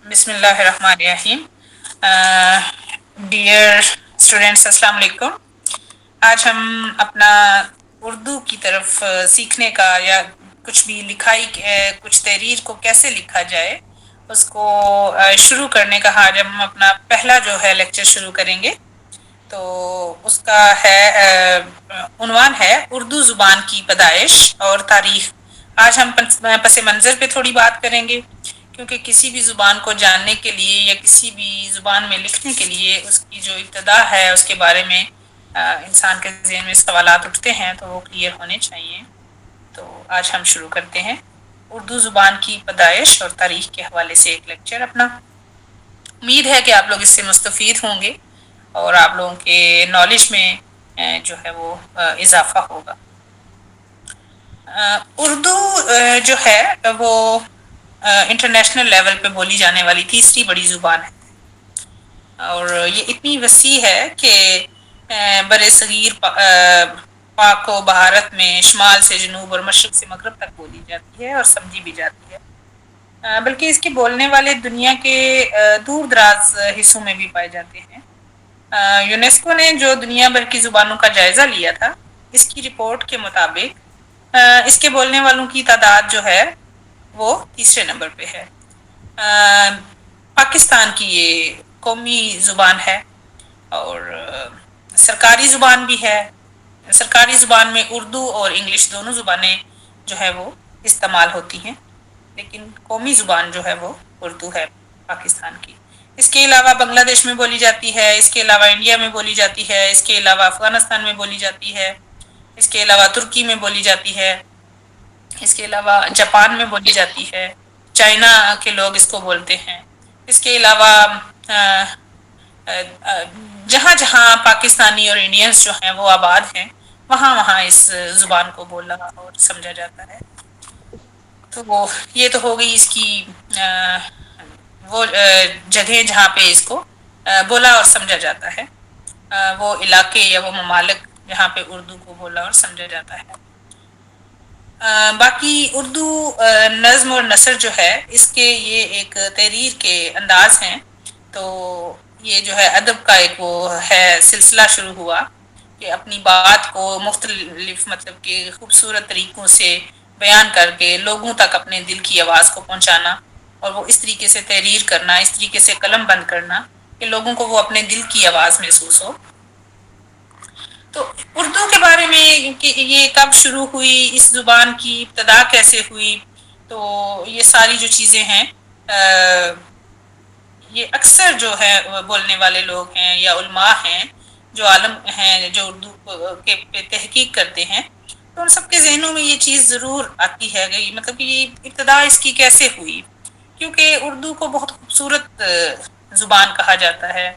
بسم اللہ الرحمن الرحیم. ڈیئر اسٹوڈینٹس، السلام علیکم. آج ہم اپنا اردو کی طرف سیکھنے کا یا کچھ بھی لکھائی کچھ تحریر کو کیسے لکھا جائے اس کو شروع کرنے کا آج ہم اپنا پہلا جو ہے لیکچر شروع کریں گے. تو اس کا عنوان ہے اردو زبان کی پیدائش اور تاریخ. آج ہم پس منظر پہ تھوڑی بات کریں گے، کیونکہ کسی بھی زبان کو جاننے کے لیے یا کسی بھی زبان میں لکھنے کے لیے اس کی جو ابتدا ہے اس کے بارے میں انسان کے ذہن میں سوالات اٹھتے ہیں تو وہ کلیئر ہونے چاہیے. تو آج ہم شروع کرتے ہیں اردو زبان کی پیدائش اور تاریخ کے حوالے سے ایک لیکچر اپنا. امید ہے کہ آپ لوگ اس سے مستفید ہوں گے اور آپ لوگوں کے نالج میں جو ہے وہ اضافہ ہوگا. اردو جو ہے وہ انٹرنیشنل لیول پہ بولی جانے والی تیسری بڑی زبان ہے، اور یہ اتنی وسیع ہے کہ بر صغیر پاک و بھارت میں شمال سے جنوب اور مشرق سے مغرب تک بولی جاتی ہے اور سمجھی بھی جاتی ہے. بلکہ اس کے بولنے والے دنیا کے دور دراز حصوں میں بھی پائے جاتے ہیں. یونیسکو نے جو دنیا بھر کی زبانوں کا جائزہ لیا تھا، اس کی رپورٹ کے مطابق اس کے بولنے والوں کی تعداد جو ہے وہ تیسرے نمبر پہ ہے. پاکستان کی یہ قومی زبان ہے اور سرکاری زبان بھی ہے. سرکاری زبان میں اردو اور انگلش دونوں زبانیں جو ہے وہ استعمال ہوتی ہیں، لیکن قومی زبان جو ہے وہ اردو ہے پاکستان کی. اس کے علاوہ بنگلہ دیش میں بولی جاتی ہے، اس کے علاوہ انڈیا میں بولی جاتی ہے، اس کے علاوہ افغانستان میں بولی جاتی ہے، اس کے علاوہ ترکی میں بولی جاتی ہے، اس کے علاوہ جاپان میں بولی جاتی ہے، چائنا کے لوگ اس کو بولتے ہیں. اس کے علاوہ جہاں جہاں پاکستانی اور انڈینس جو ہیں وہ آباد ہیں وہاں وہاں اس زبان کو بولا اور سمجھا جاتا ہے. تو یہ تو ہو گئی اس کی وہ جگہیں جہاں پہ اس کو بولا اور سمجھا جاتا ہے، وہ علاقے یا وہ ممالک جہاں پہ اردو کو بولا اور سمجھا جاتا ہے. باقی اردو نظم اور نثر جو ہے اس کے یہ ایک تحریر کے انداز ہیں. تو یہ جو ہے ادب کا ایک وہ ہے سلسلہ شروع ہوا کہ اپنی بات کو مختلف مطلب کہ خوبصورت طریقوں سے بیان کر کے لوگوں تک اپنے دل کی آواز کو پہنچانا، اور وہ اس طریقے سے تحریر کرنا، اس طریقے سے قلم بند کرنا کہ لوگوں کو وہ اپنے دل کی آواز محسوس ہو. تو اردو کے بارے میں کہ یہ کب شروع ہوئی، اس زبان کی ابتدا کیسے ہوئی، تو یہ ساری جو چیزیں ہیں یہ اکثر جو ہے بولنے والے لوگ ہیں یا علماء ہیں جو عالم ہیں جو اردو کے پہ تحقیق کرتے ہیں، تو ان سب کے ذہنوں میں یہ چیز ضرور آتی ہے گئی، مطلب کہ یہ ابتدا اس کی کیسے ہوئی. کیونکہ اردو کو بہت خوبصورت زبان کہا جاتا ہے.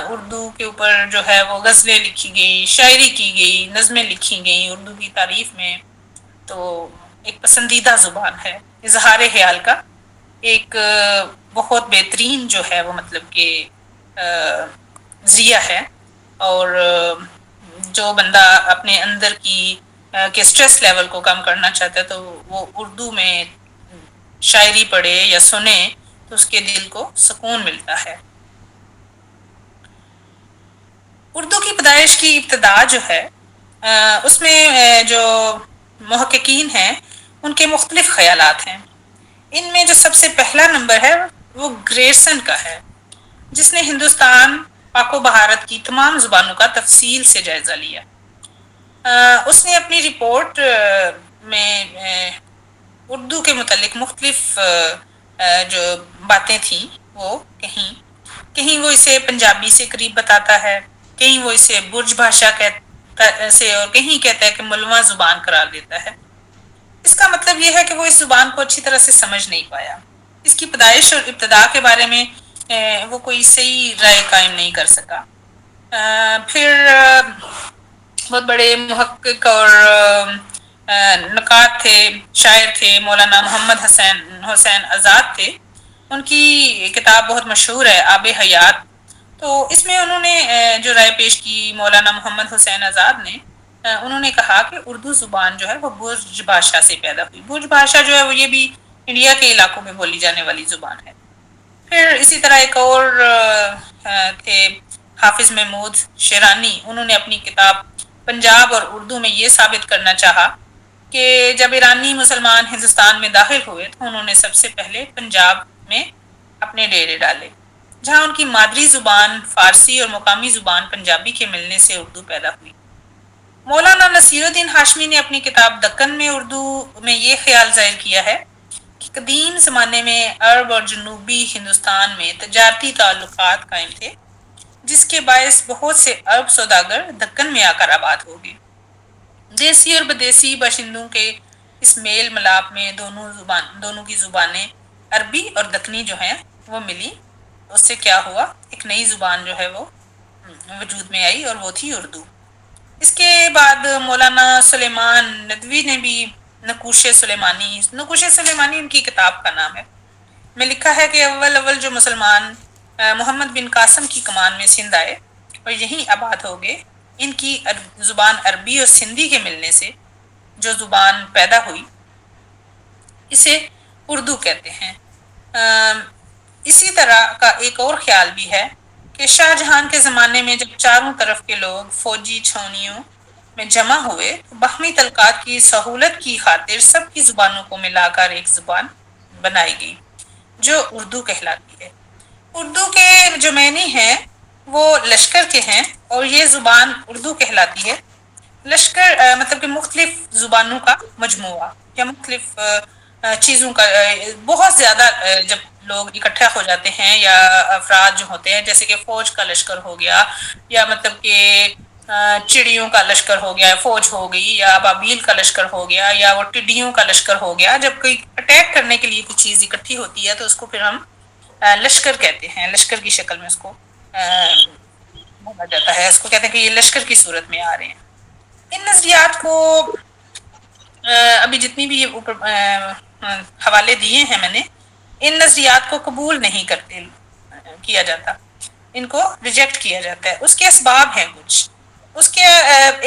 اردو کے اوپر جو ہے وہ غزلیں لکھی گئی، شاعری کی گئی، نظمیں لکھی گئیں اردو کی تعریف میں. تو ایک پسندیدہ زبان ہے، اظہار خیال کا ایک بہت بہترین جو ہے وہ مطلب کہ ذریعہ ہے. اور جو بندہ اپنے اندر کی کہ اسٹریس لیول کو کم کرنا چاہتا ہے تو وہ اردو میں شاعری پڑھے یا سنے تو اس کے دل کو سکون ملتا ہے. اردو کی پیدائش کی ابتدا جو ہے اس میں جو محققین ہیں ان کے مختلف خیالات ہیں. ان میں جو سب سے پہلا نمبر ہے وہ گریرسن کا ہے، جس نے ہندوستان، پاک و بھارت کی تمام زبانوں کا تفصیل سے جائزہ لیا. اس نے اپنی رپورٹ میں اردو کے متعلق مختلف جو باتیں تھیں وہ کہیں کہیں وہ اسے پنجابی سے قریب بتاتا ہے، کہیں وہ اسے برج بھاشا سے، اور کہیں کہتا ہے کہ ملواں زبان قرار دیتا ہے. اس کا مطلب یہ ہے کہ وہ اس زبان کو اچھی طرح سے سمجھ نہیں پایا. اس کی پیدائش اور ابتدا کے بارے میں وہ کوئی صحیح رائے قائم نہیں کر سکا. پھر بہت بڑے محقق اور نقاد تھے، شاعر تھے، مولانا محمد حسین آزاد تھے. ان کی کتاب بہت مشہور ہے آب حیات. تو اس میں انہوں نے جو رائے پیش کی مولانا محمد حسین آزاد نے، انہوں نے کہا کہ اردو زبان جو ہے وہ برج بھاشا سے پیدا ہوئی. برج بھاشا جو ہے وہ یہ بھی انڈیا کے علاقوں میں بولی جانے والی زبان ہے. پھر اسی طرح ایک اور تھے حافظ محمود شیرانی، انہوں نے اپنی کتاب پنجاب اور اردو میں یہ ثابت کرنا چاہا کہ جب ایرانی مسلمان ہندوستان میں داخل ہوئے تو انہوں نے سب سے پہلے پنجاب میں اپنے ڈیرے ڈالے، جہاں ان کی مادری زبان فارسی اور مقامی زبان پنجابی کے ملنے سے اردو پیدا ہوئی۔ مولانا نصیر الدین ہاشمی نے اپنی کتاب دکن میں اردو میں یہ خیال ظاہر کیا ہے کہ قدیم زمانے میں عرب اور جنوبی ہندوستان میں تجارتی تعلقات قائم تھے، جس کے باعث بہت سے عرب سوداگر دکن میں آ کر آباد ہو گئے۔ دیسی اور بدیسی باشندوں کے اس میل ملاپ میں دونوں کی زبانیں عربی اور دکنی جو ہیں وہ ملی، اس سے کیا ہوا، ایک نئی زبان جو ہے وہ وجود میں آئی اور وہ تھی اردو۔ اس کے بعد مولانا سلیمان ندوی نے بھی نقوش سلیمانی ان کی کتاب کا نام ہے، میں لکھا ہے کہ اول اول جو مسلمان محمد بن قاسم کی کمان میں سندھ آئے اور یہیں آباد ہو گئے، ان کی زبان عربی اور سندھی کے ملنے سے جو زبان پیدا ہوئی اسے اردو کہتے ہیں۔ اسی طرح کا ایک اور خیال بھی ہے کہ شاہ جہان کے زمانے میں جب چاروں طرف کے لوگ فوجی چھاؤنیوں میں جمع ہوئے تو باہمی تعلقات کی سہولت کی خاطر سب کی زبانوں کو ملا کر ایک زبان بنائی گئی جو اردو کہلاتی ہے۔ اردو کے جو معنی ہیں وہ لشکر کے ہیں اور یہ زبان اردو کہلاتی ہے۔ لشکر مطلب کہ مختلف زبانوں کا مجموعہ یا مختلف چیزوں کا بہت زیادہ جب لوگ اکٹھا ہو جاتے ہیں یا افراد جو ہوتے ہیں، جیسے کہ فوج کا لشکر ہو گیا یا مطلب کہ چڑیوں کا لشکر ہو گیا، فوج ہو گئی، یا ابابیل کا لشکر ہو گیا، یا وہ ٹڈیوں کا لشکر ہو گیا، جب کوئی اٹیک کرنے کے لیے کوئی چیز اکٹھی ہوتی ہے تو اس کو پھر ہم لشکر کہتے ہیں، لشکر کی شکل میں اس کو بولا جاتا ہے، اس کو کہتے ہیں کہ یہ لشکر کی صورت میں آ رہے ہیں۔ ان نظریات کو ابھی جتنی بھی اوپر حوالے دیے ہیں میں نے، ان نظریات کو قبول نہیں کرتے کیا جاتا، ان کو ریجیکٹ کیا جاتا ہے۔ اس کے اسباب ہیں کچھ، اس کے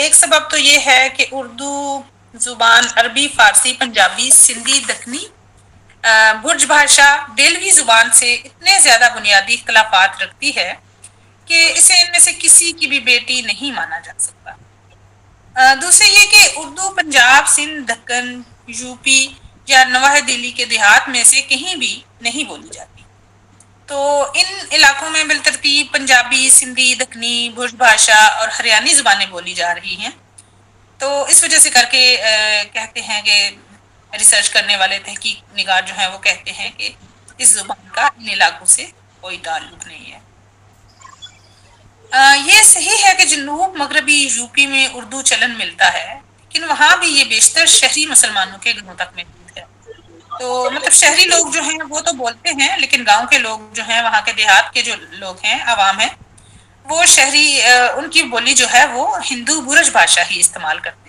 ایک سبب تو یہ ہے کہ اردو زبان عربی، فارسی، پنجابی، سندھی، دکنی، برج بھاشا، ڈیلوی زبان سے اتنے زیادہ بنیادی اختلافات رکھتی ہے کہ اسے ان میں سے کسی کی بھی بیٹی نہیں مانا جا سکتا۔ دوسرے یہ کہ اردو پنجاب، سندھ، دکن، یو پی یا نواح دلی کے دیہات میں سے کہیں بھی نہیں بولی جاتی، تو ان علاقوں میں بالترتیب پنجابی، سندھی، دکنی، برج بھاشا اور ہریانی زبانیں بولی جا رہی ہیں۔ تو اس وجہ سے کر کے کہتے ہیں کہ ریسرچ کرنے والے تحقیق نگار جو ہیں وہ کہتے ہیں کہ اس زبان کا ان علاقوں سے کوئی تعلق نہیں ہے۔ یہ صحیح ہے کہ جنوب مغربی یو پی میں اردو چلن ملتا ہے، لیکن وہاں بھی یہ بیشتر شہری مسلمانوں کے گھروں تک محدود ہے۔ تو مطلب شہری لوگ جو ہیں وہ تو بولتے ہیں، لیکن گاؤں کے لوگ جو ہیں، وہاں کے دیہات کے جو لوگ ہیں، عوام ہیں، وہ شہری ان کی بولی جو ہے وہ ہندو برج بھاشا ہی استعمال کرتے ہیں۔